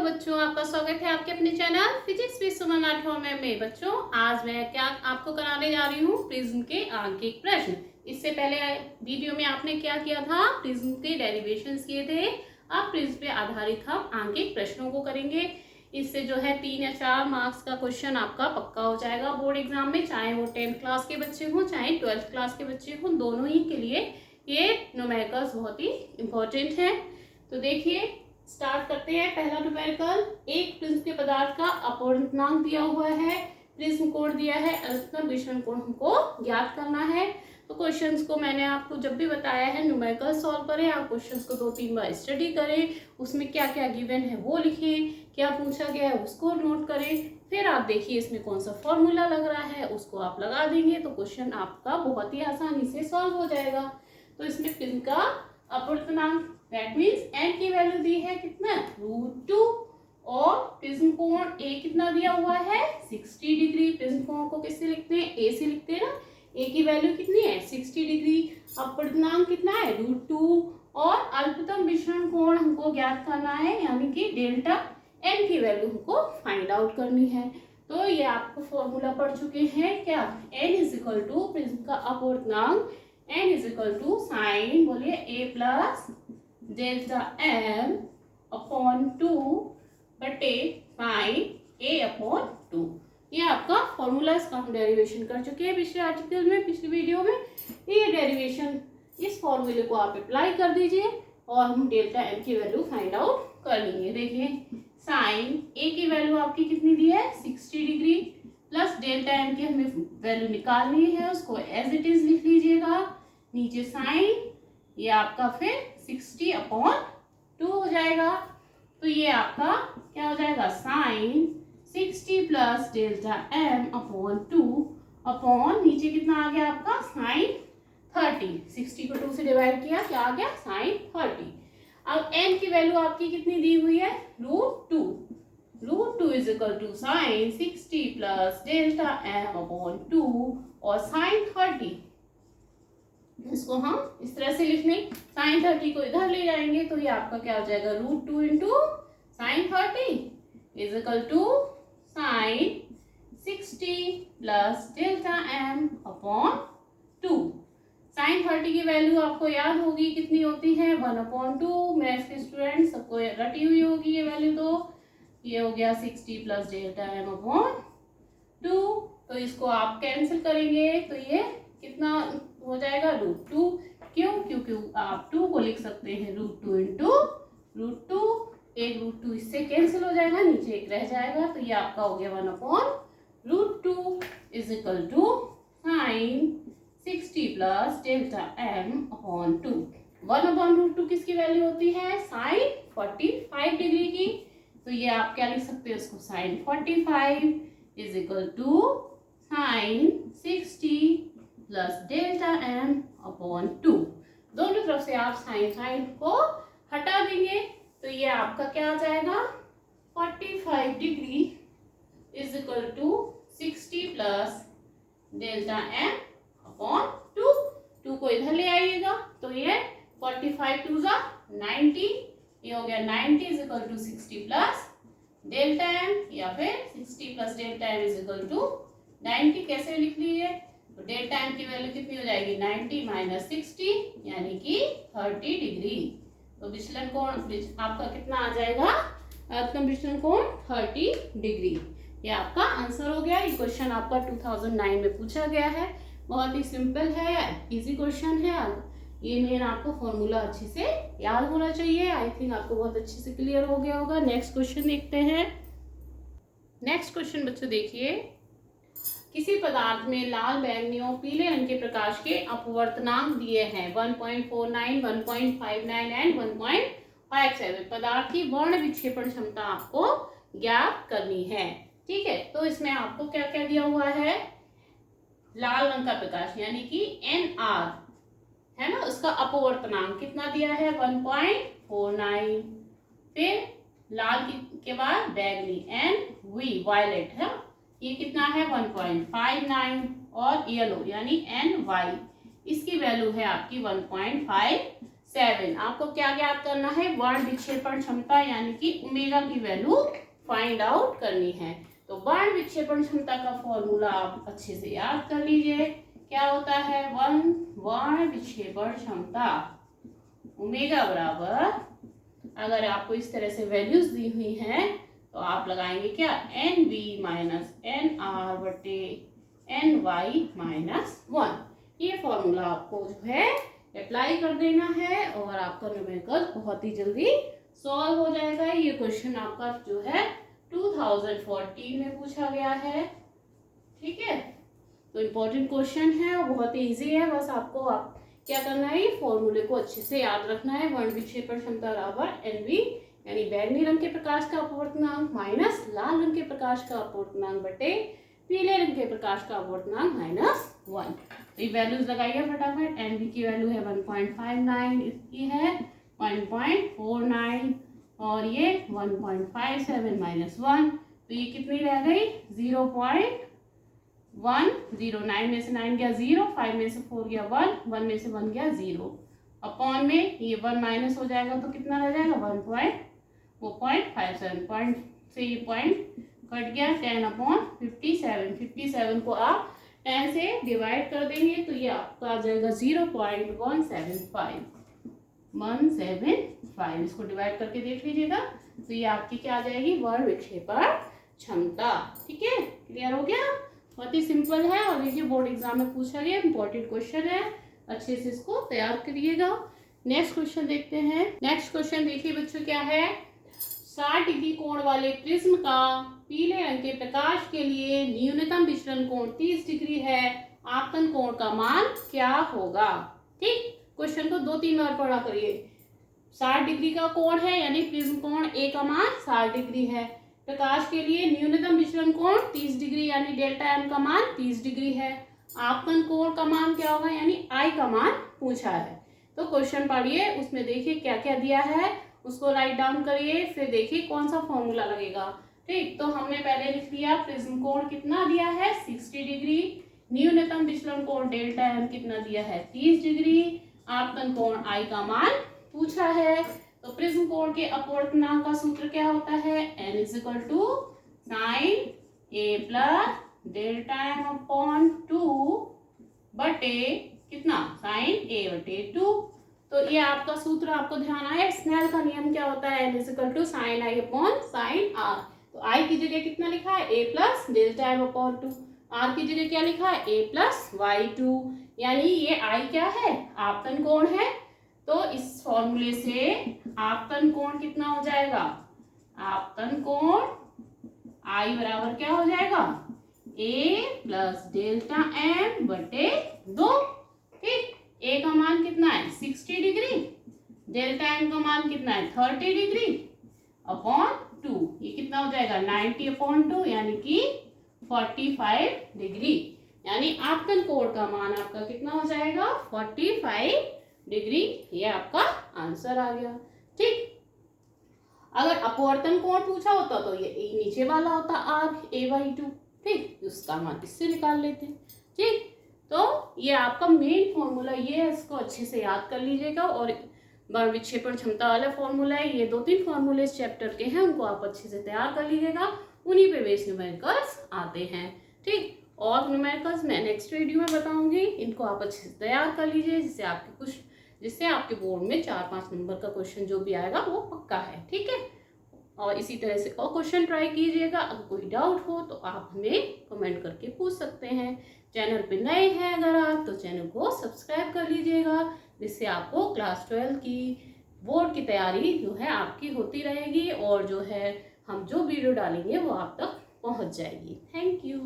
बच्चों, आपका स्वागत है आपके अपने चैनल फिजिक्स विद सुमन राठौर में। बच्चों, आज मैं क्या आपको कराने जा रही हूँ, प्रिज्म के आंकिक प्रश्न। इससे पहले वीडियो में आपने क्या किया था, प्रिज्म के डेरिवेशंस किए थे। अब प्रिज्म पे आधारित हम आंकिक प्रश्नों को करेंगे। इससे जो है 3 या 4 मार्क्स का क्वेश्चन आपका पक्का हो जाएगा बोर्ड एग्जाम में, चाहे वो 10th क्लास के बच्चे हों चाहे 12th क्लास के बच्चे हों, दोनों ही के लिए ये न्यूमेरिकल्स बहुत ही इंपॉर्टेंट है। तो देखिए, स्टार्ट करते हैं। पहला न्यूमेरिकल, एक प्रिज्म के पदार्थ का अपवर्तनांक दिया हुआ है, प्रिज्म कोण दिया है, अधिकतम विचलन कोण हमको ज्ञात करना है। तो क्वेश्चंस को मैंने आपको जब भी बताया है, न्यूमेरिकल सॉल्व करें, आप क्वेश्चंस को 2-3 बार स्टडी करें, उसमें क्या क्या गिवन है वो लिखें, क्या पूछा गया है उसको नोट करें, फिर आप देखिए इसमें कौन सा फॉर्मूला लग रहा है उसको आप लगा देंगे तो क्वेश्चन आपका बहुत ही आसानी से सॉल्व हो जाएगा। तो इसमें प्रिज्म का अपवर्तनांक, दैट मीन्स n की वैल्यू दी है कितना, √2, और प्रिज्म कोण a कितना दिया हुआ है, 60 डिग्री। प्रिज्म कोण को किससे लिखते हैं, a से लिखते हैं ना। a की वैल्यू कितनी है, 60 डिग्री। अपवर्तनांक कितना है, √2, और अल्पतम विचलन कोण हमको ज्ञात करना है, यानी कि डेल्टा n की वैल्यू हमको फाइंड आउट करनी है। तो ये आपको फॉर्मूला पढ़ चुके हैं क्या, n is equal to prism का अपवर्तनांक, n is equal to sine, बोलिए a plus delta m upon 2 बटे साइन a अपॉन 2। ये आपका फॉर्मूला, इसका हम डेरिवेशन कर चुके हैं पिछले आर्टिकल में, पिछले वीडियो में। ये डेरिवेशन, इस फॉर्मूले को आप अप्लाई कर दीजिए और हम डेल्टा m की वैल्यू फाइंड आउट कर लेंगे। देखिए, साइन a की वैल्यू आपकी कितनी दी है, 60 डिग्री, प्लस डेल्टा m की हमें वैल्यू निकालनी है, उसको एज इट इज लिख लीजिएगा। नीचे साइन, ये आपका फिर 60 अपॉन 2 हो जाएगा। तो ये आपका क्या हो जाएगा, sine 60 plus delta m upon 2 upon नीचे कितना आ गया आपका, साइन 30। 60 को 2 से डिवाइड किया, क्या आ गया, साइन 30। अब n की वैल्यू आपकी कितनी दी हुई है, √2। √2 is equal to sine 60 plus delta m upon 2 और साइन 30। इसको हम इस तरह से लिख लें, साइन 30 को इधर ले जाएंगे तो ये आपका क्या हो जाएगा, √2 into sine 30 is equal to sine 60 plus delta m upon 2। Sine 30 की वैल्यू आपको याद होगी कितनी होती है, 1/2। मैथ्स के स्टूडेंट सबको रटी हुई होगी ये वैल्यू। तो ये हो गया 60 प्लस डेल्टा m अपॉन 2। तो इसको आप कैंसिल करेंगे तो ये कितना हो जाएगा, √2। क्यों, क्योंकि आप 2 को लिख सकते हैं √2 इंटू √2। एक √2 इससे कैंसिल हो जाएगा, नीचे एक रह जाएगा, तो ये आपका हो गया 1/√2 is equal to sine 60 plus delta m upon 2। 1/√2 किसकी वैल्यू होती है, साइन 45 डिग्री की। तो ये आप क्या लिख सकते हैं उसको, sine 45 is equal to sine 60 plus delta m upon 2। दोनों तरफ से आप साइन को हटा देंगे तो ये आपका क्या आ जाएगा, 45 degree is equal to 60 plus delta m upon 2। 2 को इधर ले आइएगा तो ये 45 2 जा 90, ये हो गया 90 is equal to 60 plus delta m, या फिर 60 plus delta m is equal to 90। कैसे लिख लीजिए, तो डेल्टा m की वैल्यू कितनी हो जाएगी, 90 माइनस 60 यानी कि 30 डिग्री। तो विचलन कोण आपका कितना आ जाएगा, अधिकतम विचलन कोण 30 डिग्री। ये आपका आंसर हो गया। ये क्वेश्चन आपका 2009 में पूछा गया है, बहुत ही सिंपल है, इजी क्वेश्चन है। ये मेन आपको फॉर्मूला अच्छे से याद होना चाहिए। आई थिंक आपको बहुत अच्छे से क्लियर हो गया होगा। नेक्स्ट क्वेश्चन देखते हैं। नेक्स्ट क्वेश्चन बच्चों देखिए, किसी पदार्थ में लाल, बैंगनी और पीले रंग के प्रकाश के अपवर्तनांक दिए हैं 1.49, 1.59 एंड 1.57। पदार्थ की वर्ण विक्षेपण क्षमता आपको ज्ञात करनी है। ठीक है, तो इसमें आपको क्या क्या दिया हुआ है, लाल रंग का प्रकाश यानी कि NR है ना, उसका अपवर्तनांक कितना दिया है, 1.49। फिर लाल के बाद बैगनी NV, वायलेट है, ये कितना है 1.59, और येलो यानी NY, इसकी वैल्यू है आपकी 1.57। 7। आपको क्या ज्ञात करना है, वर्ण विक्षेपण क्षमता यानी कि ओमेगा की वैल्यू फाइंड आउट करनी है। तो वर्ण विक्षेपण क्षमता का फॉर्मूला आप अच्छे से याद कर लीजिए। क्या होता है, वर्ण विक्षेपण क्षमता ओमेगा बराबर, अगर आपको इस तरह से वैल्यूज दी हुई हैं तो आप लगाएंगे क्या, N V minus N R बटे एन वाई माइनस 1। ये फॉर्मूला आपको जो है अप्लाई कर देना है और आपका न्यूमेरिकल बहुत ही जल्दी सॉल्व हो जाएगा। ये क्वेश्चन आपका जो है 2014 में पूछा गया है। ठीक है, तो इम्पोर्टेंट क्वेश्चन है और बहुत ही ईजी है। बस आपको क्या करना है, फॉर्मूले को अच्छे से याद रखना है। वर्ण विक्षेपण क्षमता बराबर एनवी यानी बैंगनी रंग के प्रकाश का अपवर्तनांक माइनस लाल रंग के प्रकाश का अपवर्तनांक बटे पीले रंग के प्रकाश का अपवर्तनांक -1। तो ये वैल्यूज लगाइए फटाफट। एनवी की वैल्यू है 1.59, इसकी है 1.49 और ये 1.57 -1, तो ये कितनी रह गई, 0.109 में से 9 गया 0, 5 में से 4 गया 1, 1 में से 1 गया 0, अपॉन में ये 1 माइनस हो जाएगा तो कितना रह जाएगा 1.57 पॉइंट से ये पॉइंट कट गया 10/57। 57 को आप 10 से डिवाइड कर देंगे तो ये आपका आ जाएगा 0.175। इसको डिवाइड करके देख लीजिएगा तो ये आपकी क्या आ जाएगी, वर्ण विक्षेपण क्षमता। ठीक है, क्लियर हो गया। बहुत ही सिंपल है और देखिए बोर्ड एग्जाम में पूछा गया, इंपॉर्टेंट क्वेश्चन है, अच्छे से इसको तैयार करिएगा। नेक्स्ट क्वेश्चन देखते हैं। नेक्स्ट क्वेश्चन देखिए बच्चों, क्या है, 60 डिग्री कोण वाले प्रिज्म का पीले रंग के प्रकाश के लिए न्यूनतम विचलन कोण 30 डिग्री है, आपतन कोण का मान क्या होगा। ठीक, क्वेश्चन को 2-3 बार पढ़ा करिए। 60 डिग्री का कोण है यानी प्रिज्म कोण ए का मान 60 डिग्री है, प्रकाश के लिए न्यूनतम विचलन कोण 30 डिग्री यानी डेल्टा एम का मान 30 डिग्री है, आपतन कोण का मान क्या होगा यानी आई का मान पूछा है। तो क्वेश्चन पढ़िए, उसमें देखिए क्या क्या दिया है, उसको राइट डाउन करिए, फिर देखिए कौन सा फॉर्मूला लगेगा। ठीक, तो हमने पहले लिख लिया प्रिज्म कोण कितना दिया है 60 डिग्री, न्यूनतम विचलन कोण डेल्टा एम कितना दिया है 30 डिग्री, आपतन कोण आई का मान पूछा है। तो प्रिज्म कोण के अपवर्तनांक का सूत्र क्या होता है, n = sin a plus delta M upon 2 बटे कितना sin a बटे 2। तो ये आपका सूत्र आपको ध्यान आया, स्नेल का नियम क्या होता है, n = sin i upon sin r। तो i की जगह कितना लिखा है, a plus delta M upon 2, r की जगह क्या लिखा है, a प्लस y2, यानी ये i क्या है, आपतन कोण है। तो इस फॉर्मूले से आपतन कोण कितना हो जाएगा, आपतन कोण I बराबर क्या हो जाएगा, a प्लस डेल्टा एम बटे 2। ठीक, a का मान कितना है 60 डिग्री, डेल्टा एम का मान कितना है 30 डिग्री अपॉन 2, ये कितना हो जाएगा 90/2 यानी कि 45 डिग्री, यानी आपतन कोण का मान आपका कितना हो जाएगा 45 डिग्री। ये आपका आंसर आ गया। ठीक, अगर अपवर्तन कोण पूछा होता तो ये नीचे वाला होता आर्क a/2। ठीक, उसका मान इससे निकाल लेते। ठीक, तो ये आपका मेन फॉर्मूला ये है, इसको अच्छे से याद कर लीजिएगा। और वर्ण विक्षेपण क्षमता वाला फॉर्मूला है, ये 2-3 फॉर्मूले इस चैप्टर के हैं, उनको आप अच्छे से तैयार कर लीजिएगा, उन्हीं पे बेस न्यूमेरिकल्स आते हैं। ठीक, और न्यूमेरिकल्स मैं नेक्स्ट वीडियो में बताऊंगी, इनको आप अच्छे से तैयार कर लीजिए, जिससे आपके बोर्ड में 4-5 नंबर का क्वेश्चन जो भी आएगा वो पक्का है। ठीक है, और इसी तरह से और क्वेश्चन ट्राई कीजिएगा। अगर कोई डाउट हो तो आप हमें कमेंट करके पूछ सकते हैं। चैनल पे नए हैं अगर आप, तो चैनल को सब्सक्राइब कर लीजिएगा, जिससे आपको क्लास 12 की बोर्ड की तैयारी जो है आपकी होती रहेगी और जो है हम जो वीडियो डालेंगे वो आप तक पहुंच जाएगी। Thank you.